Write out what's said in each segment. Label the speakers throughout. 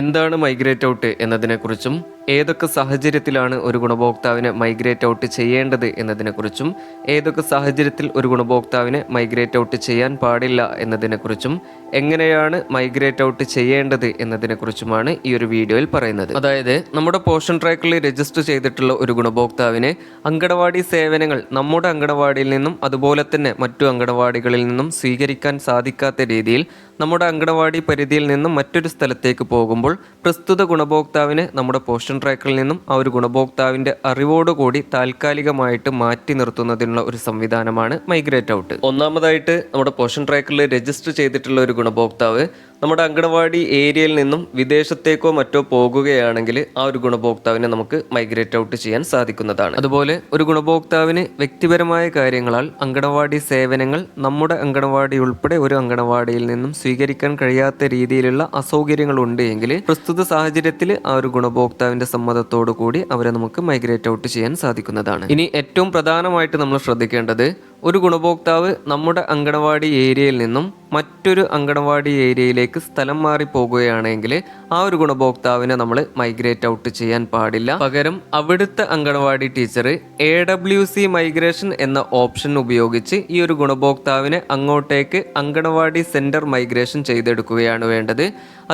Speaker 1: എന്താണ് migrate out എന്നതിനെക്കുറിച്ചും ഏതൊക്കെ സാഹചര്യത്തിലാണ് ഒരു ഗുണഭോക്താവിനെ മൈഗ്രേറ്റ് ഔട്ട് ചെയ്യേണ്ടത് എന്നതിനെക്കുറിച്ചും ഏതൊക്കെ സാഹചര്യത്തിൽ ഒരു ഗുണഭോക്താവിനെ മൈഗ്രേറ്റ് ഔട്ട് ചെയ്യാൻ പാടില്ല എന്നതിനെക്കുറിച്ചും എങ്ങനെയാണ് മൈഗ്രേറ്റ് ഔട്ട് ചെയ്യേണ്ടത് എന്നതിനെക്കുറിച്ചുമാണ് ഈ ഒരു വീഡിയോയിൽ പറയുന്നത്. അതായത് നമ്മുടെ പോഷൻ ട്രാക്കറിൽ രജിസ്റ്റർ ചെയ്തിട്ടുള്ള ഒരു ഗുണഭോക്താവിന് അങ്കണവാടി സേവനങ്ങൾ നമ്മുടെ അങ്കണവാടിയിൽ നിന്നും അതുപോലെ തന്നെ മറ്റു അങ്കണവാടികളിൽ നിന്നും സ്വീകരിക്കാൻ സാധിക്കാത്ത രീതിയിൽ നമ്മുടെ അങ്കണവാടി പരിധിയിൽ നിന്നും മറ്റൊരു സ്ഥലത്തേക്ക് പോകുമ്പോൾ പ്രസ്തുത ഗുണഭോക്താവിനെ നമ്മുടെ പോഷൻ ട്രാക്കറിൽ നിന്നും ആ ഒരു ഗുണഭോക്താവിന്റെ അറിവോടുകൂടി താൽക്കാലികമായിട്ട് മാറ്റി നിർത്തുന്നതിനുള്ള ഒരു സംവിധാനമാണ് മൈഗ്രേറ്റ് ഔട്ട്. ഒന്നാമതായിട്ട് നമ്മുടെ പോഷൻ ട്രാക്കറിൽ രജിസ്റ്റർ ചെയ്തിട്ടുള്ള ഒരു ഗുണഭോക്താവ് നമ്മുടെ അങ്കണവാടി ഏരിയയിൽ നിന്നും വിദേശത്തേക്കോ മറ്റോ പോകുകയാണെങ്കിൽ ആ ഒരു ഗുണഭോക്താവിനെ നമുക്ക് മൈഗ്രേറ്റ് ഔട്ട് ചെയ്യാൻ സാധിക്കുന്നതാണ്. അതുപോലെ ഒരു ഗുണഭോക്താവിന് വ്യക്തിപരമായ കാര്യങ്ങളാൽ അങ്കണവാടി സേവനങ്ങൾ നമ്മുടെ അങ്കണവാടി ഉൾപ്പെടെ ഒരു അങ്കണവാടിയിൽ നിന്നും സ്വീകരിക്കാൻ കഴിയാത്ത രീതിയിലുള്ള അസൗകര്യങ്ങൾ ഉണ്ട് എങ്കിൽ പ്രസ്തുത സാഹചര്യത്തിൽ ആ ഒരു ഗുണഭോക്താവിന്റെ സമ്മതത്തോടു കൂടി അവരെ നമുക്ക് മൈഗ്രേറ്റ് ഔട്ട് ചെയ്യാൻ സാധിക്കുന്നതാണ്. ഇനി ഏറ്റവും പ്രധാനമായിട്ട് നമ്മൾ ശ്രദ്ധിക്കേണ്ടത്, ഒരു ഗുണഭോക്താവ് നമ്മുടെ അങ്കണവാടി ഏരിയയിൽ നിന്നും മറ്റൊരു അങ്കണവാടി ഏരിയയിലേക്ക് സ്ഥലം മാറി പോകുകയാണെങ്കിൽ ആ ഒരു ഗുണഭോക്താവിനെ നമ്മൾ മൈഗ്രേറ്റ് ഔട്ട് ചെയ്യാൻ പാടില്ല. പകരം അവിടുത്തെ അങ്കണവാടി ടീച്ചർ AWC മൈഗ്രേഷൻ എന്ന ഓപ്ഷൻ ഉപയോഗിച്ച് ഈ ഒരു ഗുണഭോക്താവിനെ അങ്ങോട്ടേക്ക് അങ്കണവാടി സെന്റർ മൈഗ്രേഷൻ ചെയ്തെടുക്കുകയാണ് വേണ്ടത്.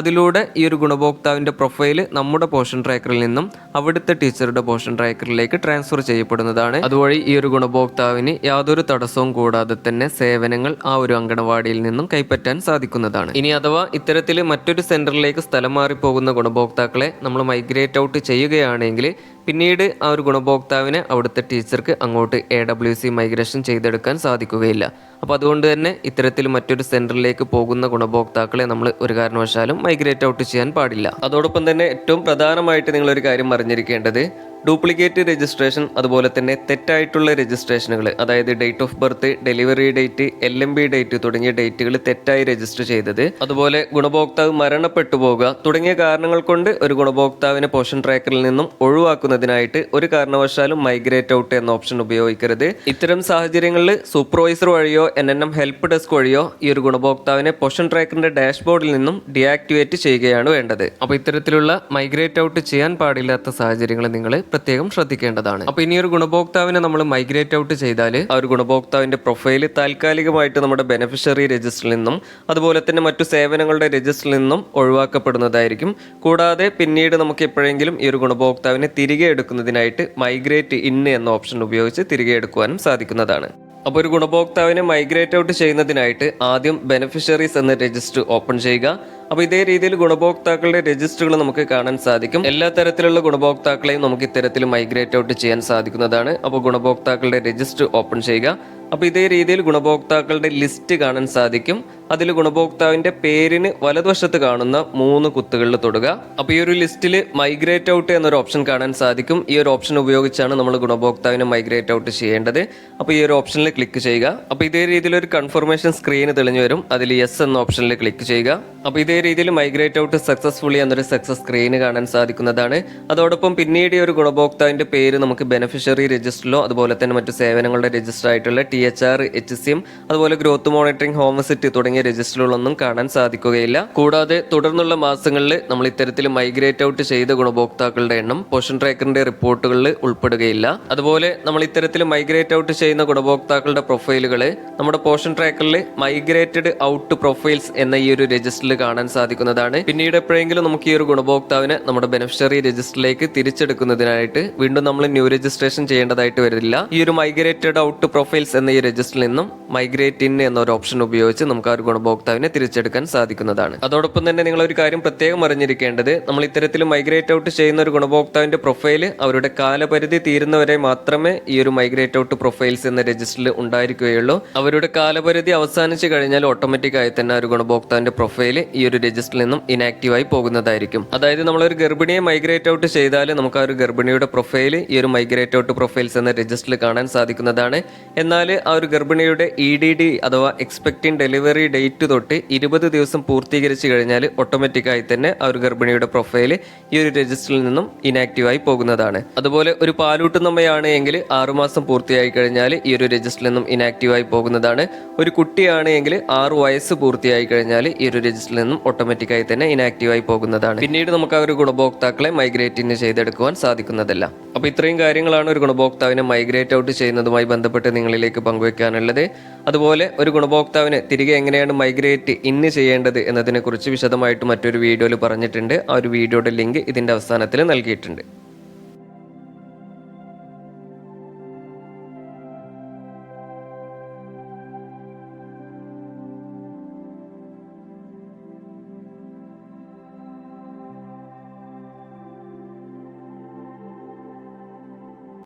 Speaker 1: അതിലൂടെ ഈ ഒരു ഗുണഭോക്താവിന്റെ പ്രൊഫൈല് നമ്മുടെ പോഷൻ ട്രാക്കറിൽ നിന്നും അവിടുത്തെ ടീച്ചറുടെ പോഷൻ ട്രാക്കറിലേക്ക് ട്രാൻസ്ഫർ ചെയ്യപ്പെടുന്നതാണ്. അതുവഴി ഈ ഒരു ഗുണഭോക്താവിന് യാതൊരു തടസ്സവും കൂടാതെ തന്നെ സേവനങ്ങൾ ആ ഒരു അങ്കണവാടിയിൽ നിന്നും കൈപ്പറ്റാൻ സാധിക്കുന്നതാണ്. ഇനി അഥവാ ഇത്തരത്തിൽ മറ്റൊരു സെന്ററിലേക്ക് സ്ഥലം മാറി പോകുന്ന ഗുണഭോക്താക്കളെ നമ്മൾ മൈഗ്രേറ്റ് ഔട്ട് ചെയ്യുകയാണെങ്കിൽ പിന്നീട് ആ ഒരു ഗുണഭോക്താവിനെ അവിടുത്തെ ടീച്ചർക്ക് അങ്ങോട്ട് AWC മൈഗ്രേഷൻ ചെയ്തെടുക്കാൻ സാധിക്കുകയില്ല. അപ്പോൾ അതുകൊണ്ട് തന്നെ ഇത്തരത്തിൽ മറ്റൊരു സെന്ററിലേക്ക് പോകുന്ന ഗുണഭോക്താക്കളെ നമ്മൾ ഒരു കാരണവശാലും മൈഗ്രേറ്റ് ഔട്ട് ചെയ്യാൻ പാടില്ല. അതോടൊപ്പം തന്നെ ഏറ്റവും പ്രധാനമായിട്ട് നിങ്ങളൊരു കാര്യം അറിഞ്ഞിരിക്കേണ്ടത്, ഡ്യൂപ്ലിക്കേറ്റ് രജിസ്ട്രേഷൻ അതുപോലെ തന്നെ തെറ്റായിട്ടുള്ള രജിസ്ട്രേഷനുകൾ, അതായത് date of birth, delivery date, LMB date തുടങ്ങിയ ഡേറ്റുകൾ തെറ്റായി രജിസ്റ്റർ ചെയ്തത്, അതുപോലെ ഗുണഭോക്താവ് മരണപ്പെട്ടു പോകുക തുടങ്ങിയ കാരണങ്ങൾ കൊണ്ട് ഒരു ഗുണഭോക്താവിനെ പോഷൻ ട്രാക്കറിൽ നിന്നും ഒഴിവാക്കുന്നതിനായിട്ട് ഒരു കാരണവശാലും മൈഗ്രേറ്റ് ഔട്ട് എന്ന ഓപ്ഷൻ ഉപയോഗിക്കരുത്. ഇത്തരം സാഹചര്യങ്ങളിൽ സൂപ്പർവൈസർ വഴിയോ NNM ഹെൽപ്പ് ഡെസ്ക് വഴിയോ ഈ ഒരു ഗുണഭോക്താവിനെ പോഷൻ ട്രാക്കറിന്റെ ഡാഷ്ബോർഡിൽ നിന്നും ഡീആക്ടിവേറ്റ് ചെയ്യുകയാണ് വേണ്ടത്. അപ്പോൾ ഇത്തരത്തിലുള്ള മൈഗ്രേറ്റ് ഔട്ട് ചെയ്യാൻ പാടില്ലാത്ത സാഹചര്യങ്ങൾ നിങ്ങൾ പ്രത്യേകം ശ്രദ്ധിക്കേണ്ടതാണ്. അപ്പൊ ഇനി ഒരു ഗുണഭോക്താവിനെ നമ്മൾ മൈഗ്രേറ്റ് ഔട്ട് ചെയ്താൽ ആ ഒരു ഗുണഭോക്താവിന്റെ പ്രൊഫൈല് താൽക്കാലികമായിട്ട് നമ്മുടെ ബെനിഫിഷ്യറി രജിസ്റ്ററിൽ നിന്നും അതുപോലെ തന്നെ മറ്റു സേവനങ്ങളുടെ രജിസ്റ്ററിൽ നിന്നും ഒഴിവാക്കപ്പെടുന്നതായിരിക്കും. കൂടാതെ പിന്നീട് നമുക്ക് എപ്പോഴെങ്കിലും ഈ ഒരു ഗുണഭോക്താവിനെ തിരികെ എടുക്കുന്നതിനായിട്ട് മൈഗ്രേറ്റ് ഇൻ എന്ന ഓപ്ഷൻ ഉപയോഗിച്ച് തിരികെ എടുക്കുവാനും സാധിക്കുന്നതാണ്. അപ്പോൾ ഒരു ഗുണഭോക്താവിനെ മൈഗ്രേറ്റ് ഔട്ട് ചെയ്യുന്നതിനായിട്ട് ആദ്യം ബെനിഫിഷ്യറീസ് എന്ന രജിസ്റ്റർ ഓപ്പൺ ചെയ്യുക. അപ്പോൾ ഇതേ രീതിയിൽ ഗുണഭോക്താക്കളുടെ രജിസ്റ്ററുകൾ നമുക്ക് കാണാൻ സാധിക്കും. എല്ലാ തരത്തിലുള്ള ഗുണഭോക്താക്കളെയും നമുക്ക് ഇത്തരത്തിൽ മൈഗ്രേറ്റ് ഔട്ട് ചെയ്യാൻ സാധിക്കുന്നതാണ്. അപ്പോൾ ഗുണഭോക്താക്കളുടെ രജിസ്റ്റർ ഓപ്പൺ ചെയ്യുക. അപ്പോൾ ഇതേ രീതിയിൽ ഗുണഭോക്താക്കളുടെ ലിസ്റ്റ് കാണാൻ സാധിക്കും. അതിൽ ഗുണഭോക്താവിന്റെ പേരിന് വലതുവശത്ത് കാണുന്ന 3 കുത്തുകളിൽ തൊടുക. അപ്പോൾ ഈ ഒരു ലിസ്റ്റിൽ മൈഗ്രേറ്റ് ഔട്ട് എന്നൊരു ഓപ്ഷൻ കാണാൻ സാധിക്കും. ഈ ഒരു ഓപ്ഷൻ ഉപയോഗിച്ചാണ് നമ്മൾ ഗുണഭോക്താവിനെ മൈഗ്രേറ്റ് ഔട്ട് ചെയ്യേണ്ടത്. അപ്പോൾ ഈ ഒരു ഓപ്ഷനിൽ ക്ലിക്ക് ചെയ്യുക. അപ്പോൾ ഇതേ രീതിയിൽ ഒരു കൺഫർമേഷൻ സ്ക്രീൻ തെളിഞ്ഞു വരും. അതിൽ യെസ് എന്ന ഓപ്ഷനിൽ ക്ലിക്ക് ചെയ്യുക. അപ്പോൾ ഇതേ രീതിയിൽ മൈഗ്രേറ്റ് ഔട്ട് സക്സസ്ഫുള്ളി എന്നൊരു സക്സസ് സ്ക്രീൻ കാണാൻ സാധിക്കുന്നതാണ്. അതോടൊപ്പം പിന്നീട് ഈ ഒരു ഗുണഭോക്താവിന്റെ പേര് നമുക്ക് ബെനിഫിഷ്യറി രജിസ്റ്ററിലോ അതുപോലെ തന്നെ മറ്റു സേവനങ്ങളുടെ രജിസ്റ്റർ ആയിട്ടുള്ള THR, HCM അതുപോലെ ഗ്രോത്ത് മോണിറ്ററിംഗ്, ഹോം വിസിറ്റ് തുടങ്ങിയ രജിസ്റ്ററുകളൊന്നും കാണാൻ സാധിക്കുകയില്ല. കൂടാതെ തുടർന്നുള്ള മാസങ്ങളിൽ നമ്മൾ ഇത്തരത്തിൽ മൈഗ്രേറ്റ് ഔട്ട് ചെയ്ത ഗുണഭോക്താക്കളുടെ എണ്ണം പോഷൻ ട്രാക്കറിന്റെ റിപ്പോർട്ടുകളിൽ ഉൾപ്പെടുകയില്ല. അതുപോലെ നമ്മൾ ഇത്തരത്തിൽ മൈഗ്രേറ്റ് ഔട്ട് ചെയ്യുന്ന ഗുണഭോക്താക്കളുടെ പ്രൊഫൈലുകൾ നമ്മുടെ പോഷൻ ട്രാക്കറിൽ മൈഗ്രേറ്റഡ് ഔട്ട് പ്രൊഫൈൽസ് എന്ന ഈ ഒരു രജിസ്റ്ററിൽ കാണാൻ സാധിക്കുന്നതാണ്. പിന്നീട് എപ്പോഴെങ്കിലും നമുക്ക് ഈ ഒരു ഗുണഭോക്താവിനെ നമ്മുടെ ബെനിഫിഷ്യറി രജിസ്റ്ററിലേക്ക് തിരിച്ചെടുക്കുന്നതിനായിട്ട് വീണ്ടും നമ്മൾ ന്യൂ രജിസ്ട്രേഷൻ ചെയ്യേണ്ടതായിട്ട് വരില്ല. ഈ ഒരു മൈഗ്രേറ്റഡ് ഔട്ട് പ്രൊഫൈൽസ് എന്ന ഈ രജിസ്റ്ററിൽ നിന്നും മൈഗ്രേറ്റ് ഇൻ എന്നൊരു ഓപ്ഷൻ ഉപയോഗിച്ച് നമുക്ക് ആ ഒരു ഗുണഭോക്താവിനെ തിരിച്ചെടുക്കാൻ സാധിക്കുന്നതാണ്. അതോടൊപ്പം തന്നെ നിങ്ങൾ ഒരു കാര്യം പ്രത്യേകം അറിഞ്ഞിരിക്കേണ്ടത്, നമ്മൾ ഇത്തരത്തിൽ മൈഗ്രേറ്റ് ഔട്ട് ചെയ്യുന്ന ഒരു ഗുണഭോക്താവിന്റെ പ്രൊഫൈല് അവരുടെ കാലപരിധി തീരുന്നവരെ മാത്രമേ ഈ ഒരു മൈഗ്രേറ്റ് ഔട്ട് പ്രൊഫൈൽസ് എന്ന രജിസ്റ്ററിൽ ഉണ്ടായിരിക്കുകയുള്ളൂ. അവരുടെ കാലപരിധി അവസാനിച്ചു കഴിഞ്ഞാൽ ഓട്ടോമാറ്റിക് ആയി തന്നെ ഒരു ഗുണഭോക്താവിന്റെ പ്രൊഫൈല് ഈ ഒരു രജിസ്റ്ററിൽ നിന്നും ഇനാക്റ്റീവ് ആയി പോകുന്നതായിരിക്കും. അതായത് നമ്മളൊരു ഗർഭിണിയെ മൈഗ്രേറ്റ് ഔട്ട് ചെയ്താൽ നമുക്ക് ആ ഒരു ഗർഭിണിയുടെ പ്രൊഫൈല് ഈ ഒരു മൈഗ്രേറ്റ് ഔട്ട് പ്രൊഫൈൽസ് എന്ന രജിസ്റ്ററിൽ കാണാൻ സാധിക്കുന്നതാണ്. എന്നാൽ ആ ഒരു ഗർഭിണിയുടെ EDD അഥവാ എക്സ്പെക്ടിംഗ് ഡെലിവറി ഡേറ്റ് തൊട്ട് 20 ദിവസം പൂർത്തീകരിച്ച് കഴിഞ്ഞാൽ ഓട്ടോമാറ്റിക്കായി തന്നെ ആ ഒരു ഗർഭിണിയുടെ പ്രൊഫൈൽ ഈ ഒരു രജിസ്റ്ററിൽ നിന്നും ഇനാക്റ്റീവായി പോകുന്നതാണ്. അതുപോലെ ഒരു പാലൂട്ടുന്നമ്മയാണ് എങ്കിൽ 6 മാസം പൂർത്തിയായി കഴിഞ്ഞാൽ ഈ ഒരു രജിസ്റ്ററിൽ നിന്നും ഇനാക്റ്റീവായി പോകുന്നതാണ്. ഒരു കുട്ടിയാണ് എങ്കിൽ 6 വയസ്സ് പൂർത്തിയായി കഴിഞ്ഞാൽ ഈ ഒരു രജിസ്റ്ററിൽ നിന്നും ഓട്ടോമാറ്റിക്കായി തന്നെ ഇനാക്റ്റീവായി പോകുന്നതാണ്. പിന്നീട് നമുക്ക് ആ ഒരു ഗുണഭോക്താക്കളെ മൈഗ്രേറ്റ് ചെയ്തെടുക്കുവാൻ സാധിക്കുന്നതല്ല. അപ്പോൾ ഇത്രയും കാര്യങ്ങളാണ് ഒരു ഗുണഭോക്താവിനെ മൈഗ്രേറ്റ് ഔട്ട് ചെയ്യുന്നതുമായി ബന്ധപ്പെട്ട് നിങ്ങളിലേക്ക് പങ്കുവെക്കാനുള്ളത്. അതുപോലെ ഒരു ഗുണഭോക്താവിനെ തിരികെ എങ്ങനെയാണ് മൈഗ്രേറ്റ് ചെയ്യേണ്ടത് എന്നതിനെക്കുറിച്ച് വിശദമായിട്ട് മറ്റൊരു വീഡിയോയിൽ പറഞ്ഞിട്ടുണ്ട്. ആ ഒരു വീഡിയോയുടെ ലിങ്ക് ഇതിൻ്റെ അവസാനത്തിൽ നൽകിയിട്ടുണ്ട്.